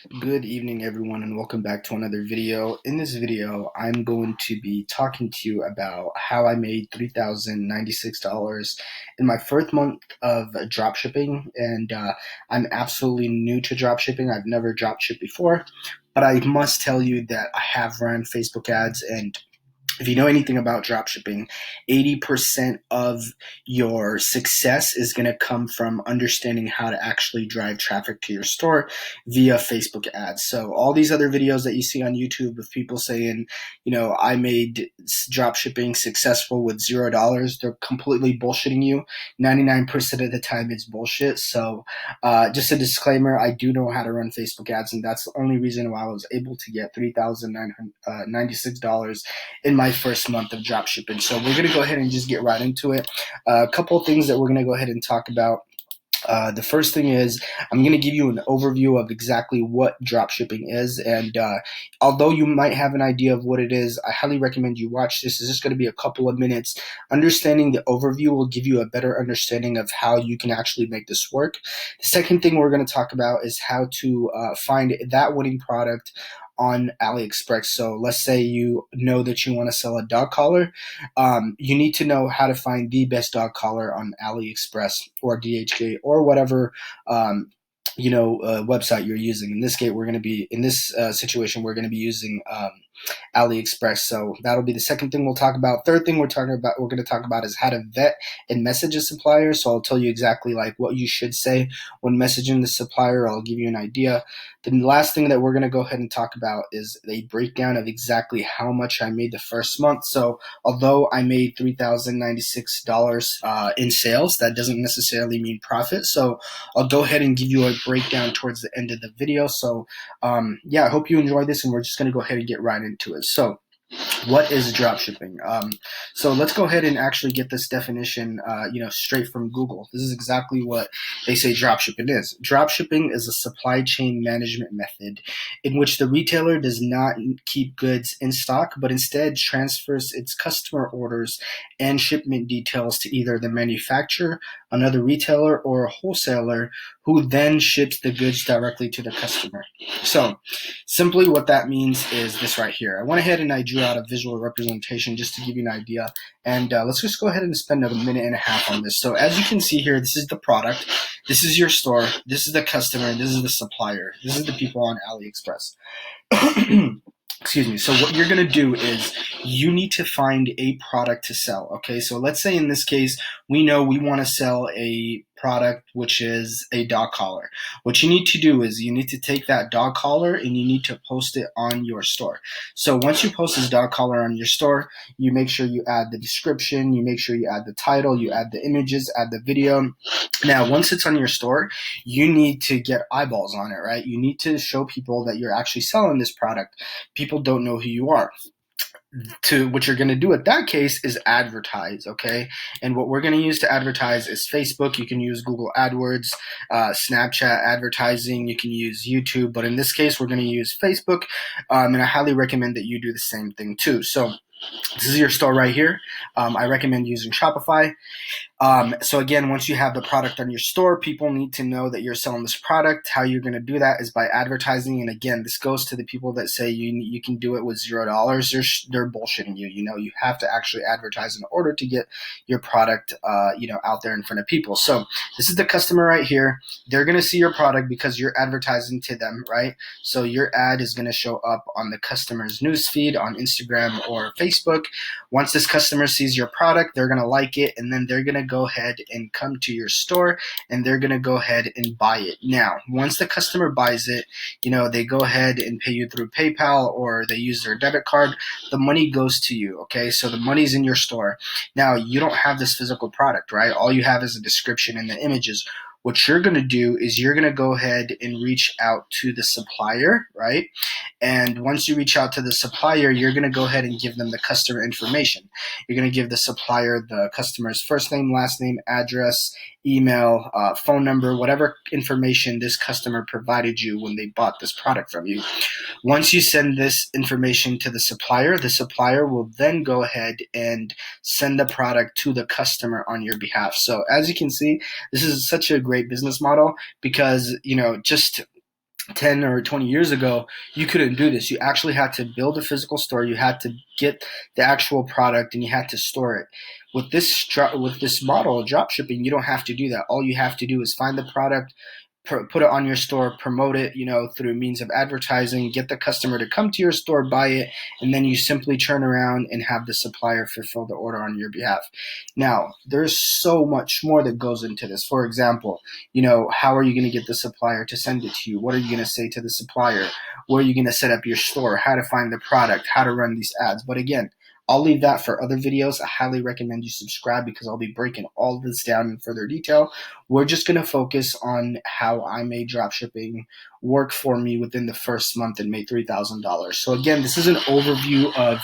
Good evening, everyone, and welcome back to another video. In this video, I'm going to be talking to you about how I made $3,096 in my first month of dropshipping. And I'm absolutely new to dropshipping. I've never dropshipped before, but I must tell you that I have run Facebook ads, and if you know anything about dropshipping, 80% of your success is going to come from understanding how to actually drive traffic to your store via Facebook ads. So all these other videos that you see on YouTube of people saying, I made dropshipping successful with $0, they're completely bullshitting you. 99% of the time it's bullshit. So just a disclaimer, I do know how to run Facebook ads, and that's the only reason why I was able to get $3,996 in my first month of dropshipping. So we're going to go ahead and just get right into it. A couple of things that we're going to go ahead and talk about. The first thing is I'm going to give you an overview of exactly what dropshipping is. And although you might have an idea of what it is, I highly recommend you watch this. It's just going to be a couple of minutes. Understanding the overview will give you a better understanding of how you can actually make this work. The second thing we're going to talk about is how to find that winning product on AliExpress. So let's say you know that you want to sell a dog collar. You need to know how to find the best dog collar on AliExpress or DHgate or whatever website you're using. In this case, we're going to be in this situation. We're going to be using AliExpress. So that'll be the second thing we'll talk about. Third thing we're going to talk about is how to vet and message a supplier. So I'll tell you exactly like what you should say when messaging the supplier. I'll give you an idea. The last thing that we're going to go ahead and talk about is a breakdown of exactly how much I made the first month. So although I made $3,096 in sales, that doesn't necessarily mean profit. So I'll go ahead and give you a breakdown towards the end of the video. So I hope you enjoy this, and we're just going to go ahead and get right into it. So what is dropshipping? So let's go ahead and actually get this definition, straight from Google. This is exactly what they say dropshipping is. Dropshipping is a supply chain management method in which the retailer does not keep goods in stock, but instead transfers its customer orders and shipment details to either the manufacturer, another retailer, or a wholesaler who then ships the goods directly to the customer. So simply what that means is this right here. I went ahead and I drew out a visual representation just to give you an idea. And let's just go ahead and spend a minute and a half on this. So as you can see here, this is the product, this is your store, this is the customer, and this is the supplier. This is the people on AliExpress. Excuse me. So what you're going to do is you need to find a product to sell. Okay. So let's say in this case, we know we want to sell a product, which is a dog collar. What you need to do is you need to take that dog collar and you need to post it on your store. So once you post this dog collar on your store, you make sure you add the description, you make sure you add the title, you add the images, add the video. Now, once it's on your store, you need to get eyeballs on it, right? You need to show people that you're actually selling this product. People don't know who you are. What you're going to do at that case is advertise, okay? And what we're going to use to advertise is Facebook. You can use Google AdWords, Snapchat advertising. You can use YouTube, but in this case, we're going to use Facebook, and I highly recommend that you do the same thing too. So this is your store right here. I recommend using Shopify. So again, once you have the product on your store, people need to know that you're selling this product. How you're going to do that is by advertising. And again, this goes to the people that say you can do it with $0. They're bullshitting you. You have to actually advertise in order to get your product, out there in front of people. So this is the customer right here. They're going to see your product because you're advertising to them, right? So your ad is going to show up on the customer's newsfeed on Instagram or Facebook. Once this customer sees your product, they're going to like it, and then they're going to go ahead and come to your store and they're going to go ahead and buy it. Now, once the customer buys it, they go ahead and pay you through PayPal or they use their debit card. The money goes to you, okay? So the money's in your store. Now, you don't have this physical product, right? All you have is a description and the images. What you're going to do is you're going to go ahead and reach out to the supplier, right? And once you reach out to the supplier, you're going to go ahead and give them the customer information. You're going to give the supplier the customer's first name, last name, address, email, phone number, whatever information this customer provided you when they bought this product from you. Once you send this information to the supplier will then go ahead and send the product to the customer on your behalf. So as you can see, this is such a great business model because, just 10 or 20 years ago, you couldn't do this. You actually had to build a physical store. You had to get the actual product and you had to store it. With this model of drop shipping, you don't have to do that. All you have to do is find the product, put it on your store, promote it, through means of advertising, get the customer to come to your store, buy it, and then you simply turn around and have the supplier fulfill the order on your behalf. Now, there's so much more that goes into this. For example, how are you going to get the supplier to send it to you? What are you going to say to the supplier? Where are you going to set up your store? How to find the product? How to run these ads? But again, I'll leave that for other videos. I highly recommend you subscribe because I'll be breaking all this down in further detail. We're just going to focus on how I made dropshipping work for me within the first month and made $3,000. So again, this is an overview of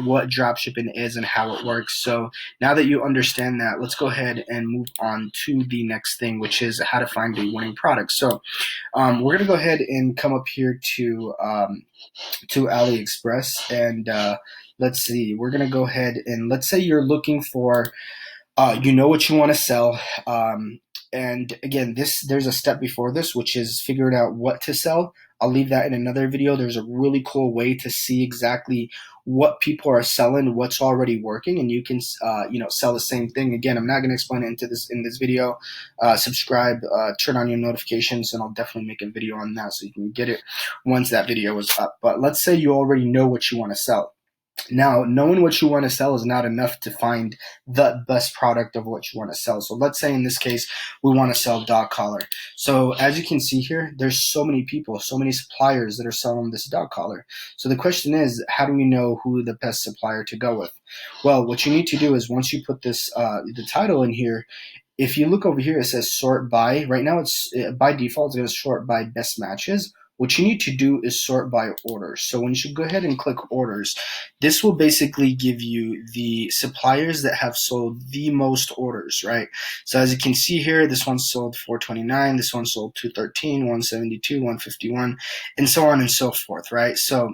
what dropshipping is and how it works. So now that you understand that, let's go ahead and move on to the next thing, which is how to find a winning product. So we're going to go ahead and come up here to AliExpress and let's see, we're going to go ahead and let's say you're looking for, what you want to sell. And again, there's a step before this, which is figuring out what to sell. I'll leave that in another video. There's a really cool way to see exactly what people are selling, what's already working, and you can, sell the same thing. Again, I'm not going to explain it in this video. Subscribe, turn on your notifications, and I'll definitely make a video on that so you can get it once that video is up. But let's say you already know what you want to sell. Now, knowing what you want to sell is not enough to find the best product of what you want to sell. So let's say in this case, we want to sell dog collar. So as you can see here, there's so many people, so many suppliers that are selling this dog collar. So the question is, how do we know who the best supplier to go with? Well, what you need to do is once you put this, the title in here, if you look over here, it says sort by. Right now, it's by default, it's going to sort by best matches. What you need to do is sort by orders. So when you go ahead and click orders, this will basically give you the suppliers that have sold the most orders, right? So as you can see here, this one sold 429, this one sold 213, 172, 151, and so on and so forth, right? So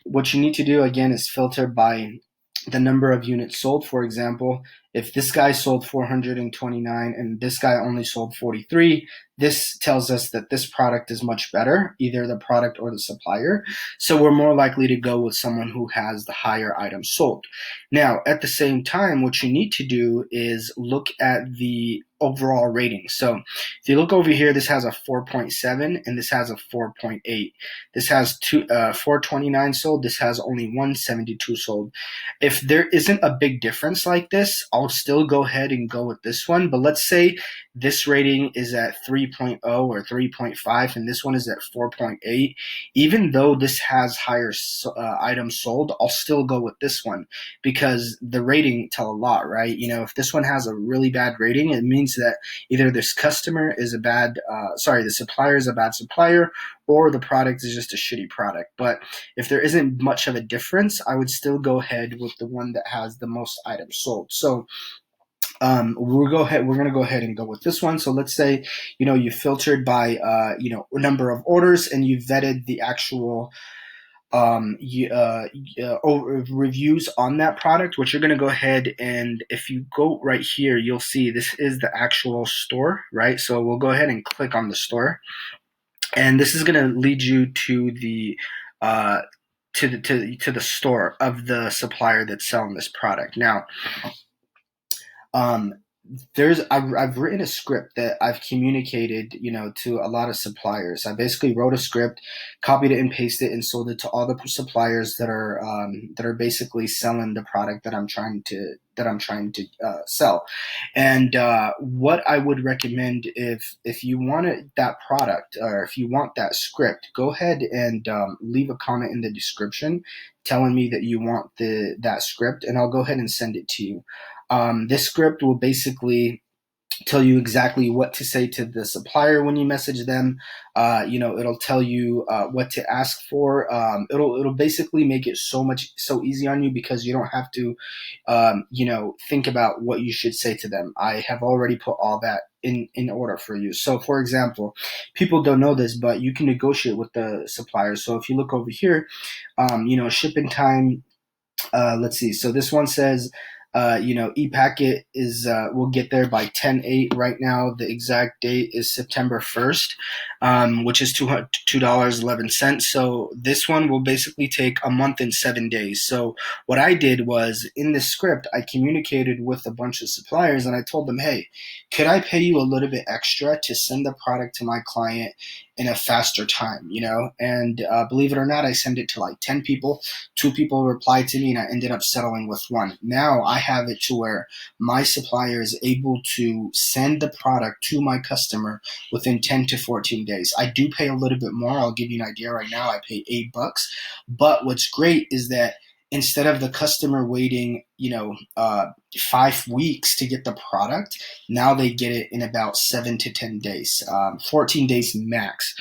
what you need to do again is filter by the number of units sold. For example, if this guy sold 429 and this guy only sold 43, this tells us that this product is much better, either the product or the supplier. So we're more likely to go with someone who has the higher items sold. Now, at the same time, what you need to do is look at the overall rating. So if you look over here, this has a 4.7 and this has a 4.8. This has 429 sold. This has only 172 sold. If there isn't a big difference like this, I'll still go ahead and go with this one. But let's say this rating is at 3.0 or 3.5 and this one is at 4.8. Even though this has higher items sold, I'll still go with this one because the rating tell a lot, right? If this one has a really bad rating, it means that either this customer is the supplier is a bad supplier, or the product is just a shitty product. But if there isn't much of a difference, I would still go ahead with the one that has the most items sold. So we're going to go ahead and go with this one. So let's say, you filtered by, number of orders and you vetted the actual reviews on that product. What you're going to go ahead and if you go right here, you'll see this is the actual store, right? So we'll go ahead and click on the store. And this is going to lead you to the to the store of the supplier that's selling this product. Now, I've written a script that I've communicated, to a lot of suppliers. I basically wrote a script, copied it and pasted it, and sold it to all the suppliers that are basically selling the product that I'm trying to sell. And what I would recommend if you wanted that product or if you want that script, go ahead and leave a comment in the description telling me that you want that script, and I'll go ahead and send it to you. This script will basically tell you exactly what to say to the supplier when you message them. It'll tell you what to ask for. It'll basically make it so easy on you because you don't have to, think about what you should say to them. I have already put all that in order for you. So for example, people don't know this, but you can negotiate with the suppliers. So if you look over here, shipping time, let's see. So this one says, e-packet is will get there by 10/8. Right now, the exact date is September 1st. which is $2.11. So this one will basically take a month and 7 days. So what I did was in this script, I communicated with a bunch of suppliers and I told them, hey, could I pay you a little bit extra to send the product to my client in a faster time, you know? And believe it or not, I sent it to like 10 people. 2 people replied to me and I ended up settling with one. Now I have it to where my supplier is able to send the product to my customer within 10 to 14 days. I do pay a little bit more. I'll give you an idea right now. I pay $8. But what's great is that instead of the customer waiting, 5 weeks to get the product, now they get it in about 7 to 10 days, 14 days max.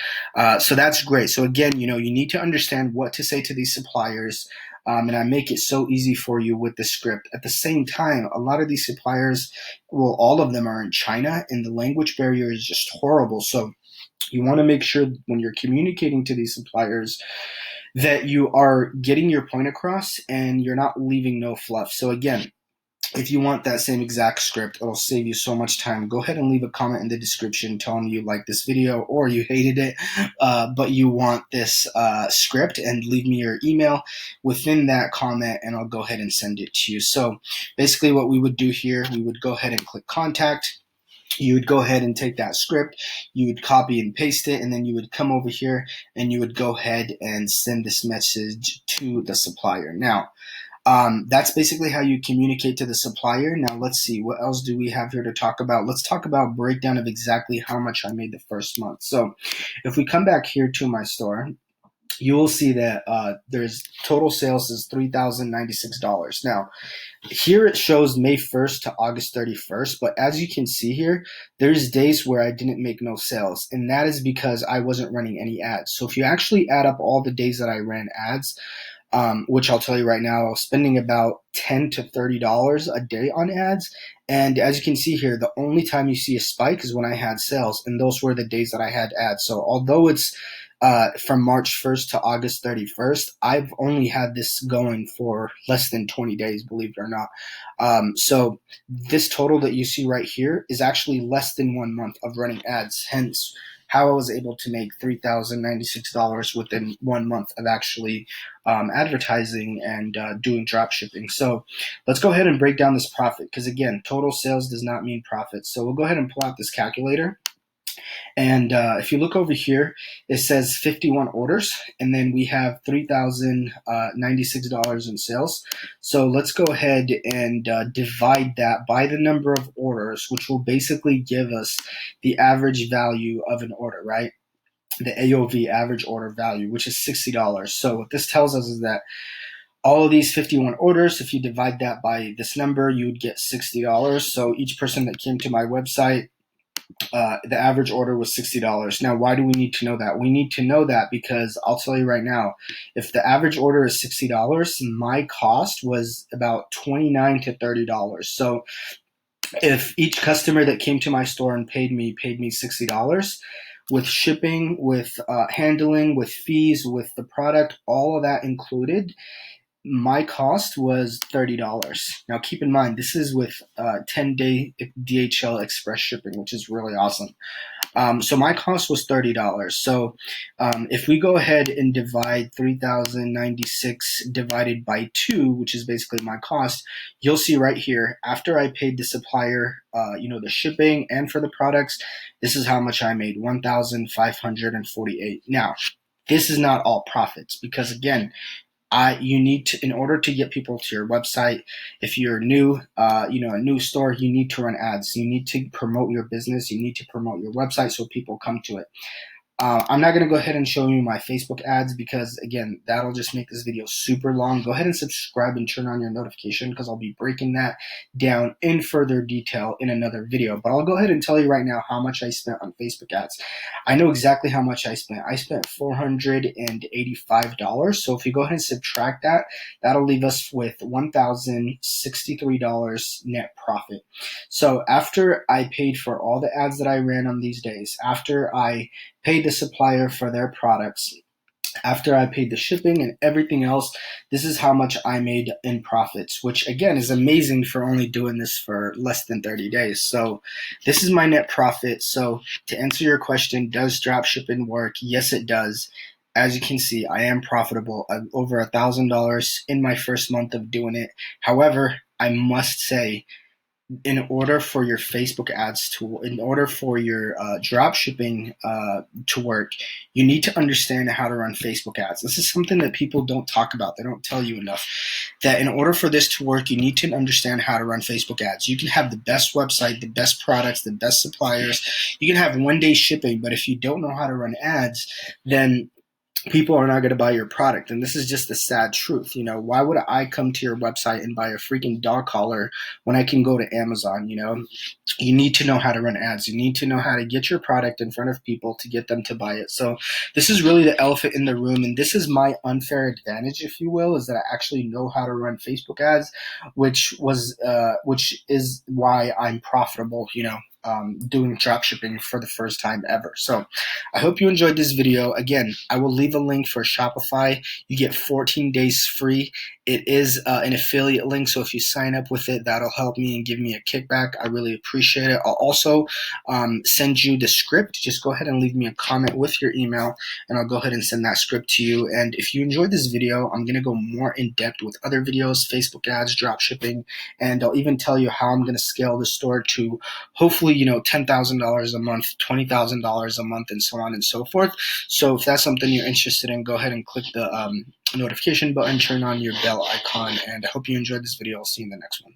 So that's great. So again, you need to understand what to say to these suppliers. And I make it so easy for you with the script. At the same time, a lot of these suppliers, well, all of them are in China, and the language barrier is just horrible. So you want to make sure when you're communicating to these suppliers that you are getting your point across and you're not leaving no fluff. So again, if you want that same exact script, it'll save you so much time. Go ahead and leave a comment in the description telling you like this video or you hated it, but you want this script, and leave me your email within that comment and I'll go ahead and send it to you. So basically what we would do here, we would go ahead and click contact. You would go ahead and take that script, you would copy and paste it, and then you would come over here and you would go ahead and send this message to the supplier. Now, that's basically how you communicate to the supplier. Now, let's see, what else do we have here to talk about? Let's talk about breakdown of exactly how much I made the first month. So if we come back here to my store, you will see that there's total sales is $3,096. Now, here it shows May 1st to August 31st, but as you can see here, there's days where I didn't make no sales, and that is because I wasn't running any ads. So if you actually add up all the days that I ran ads, which I'll tell you right now, I was spending about $10 to $30 a day on ads. And as you can see here, the only time you see a spike is when I had sales, and those were the days that I had ads. So although it's from March 1st to August 31st, I've only had this going for less than 20 days, believe it or not. So this total that you see right here is actually less than 1 month of running ads, hence how I was able to make $3,096 within 1 month of actually advertising and doing drop shipping. So let's go ahead and break down this profit, because again, total sales does not mean profit. So we'll go ahead and pull out this calculator. And if you look over here, it says 51 orders, and then we have $3,096 in sales. So let's go ahead and divide that by the number of orders, which will basically give us the average value of an order, right? The AOV, average order value, which is $60. So what this tells us is that all of these 51 orders, if you divide that by this number, you would get $60. So each person that came to my website, the average order was $60. Now, why do we need to know that? We need to know that because I'll tell you right now, if the average order is $60, my cost was about $29 to $30. So if each customer that came to my store and paid me $60, with shipping, with handling, with fees, with the product, all of that included, my cost was $30. Now, keep in mind, this is with 10-day DHL Express shipping, which is really awesome. So my cost was $30. So if we go ahead and divide 3,096 divided by 2, which is basically my cost, you'll see right here, after I paid the supplier, the shipping and for the products, this is how much I made, $1,548. Now, this is not all profits because, again, you need to, in order to get people to your website, if you're new, a new store, you need to run ads. You need to promote your business. You need to promote your website so people come to it. I'm not going to go ahead and show you my Facebook ads because, again, that'll just make this video super long. Go ahead and subscribe and turn on your notification because I'll be breaking that down in further detail in another video. But I'll go ahead and tell you right now how much I spent on Facebook ads. I know exactly how much I spent. I spent $485. So if you go ahead and subtract that, that'll leave us with $1,063 net profit. So after I paid for all the ads that I ran on these days, after I paid the supplier for their products, After I paid the shipping and everything else, this is how much I made in profits, which again is amazing for only doing this for less than 30 days. So this is my net profit. So to answer your question, does dropshipping work? Yes, it does. As you can see, I am profitable. I'm over $1,000 in my first month of doing it. However, I must say, in order for your Facebook ads to, in order for your drop shipping to work, you need to understand how to run Facebook ads. This is something that people don't talk about. They don't tell you enough. That in order for this to work, you need to understand how to run Facebook ads. You can have the best website, the best products, the best suppliers. You can have 1 day shipping, but if you don't know how to run ads, then people are not going to buy your product. And this is just the sad truth. Why would I come to your website and buy a freaking dog collar when I can go to Amazon? You need to know how to run ads. You need to know how to get your product in front of people to get them to buy it. So this is really the elephant in the room. And this is my unfair advantage, if you will, is that I actually know how to run Facebook ads, which is why I'm profitable, doing drop shipping for the first time ever. So I hope you enjoyed this video. Again, I will leave a link for Shopify. You get 14 days free. It is an affiliate link, so if you sign up with it, that'll help me and give me a kickback. I really appreciate it. I'll also send you the script. Just go ahead and leave me a comment with your email, and I'll go ahead and send that script to you. And if you enjoyed this video, I'm going to go more in depth with other videos, Facebook ads, drop shipping, and I'll even tell you how I'm going to scale the store to hopefully, $10,000 a month, $20,000 a month, and so on and so forth. So if that's something you're interested in, go ahead and click the notification button, turn on your bell icon, and I hope you enjoyed this video. I'll see you in the next one.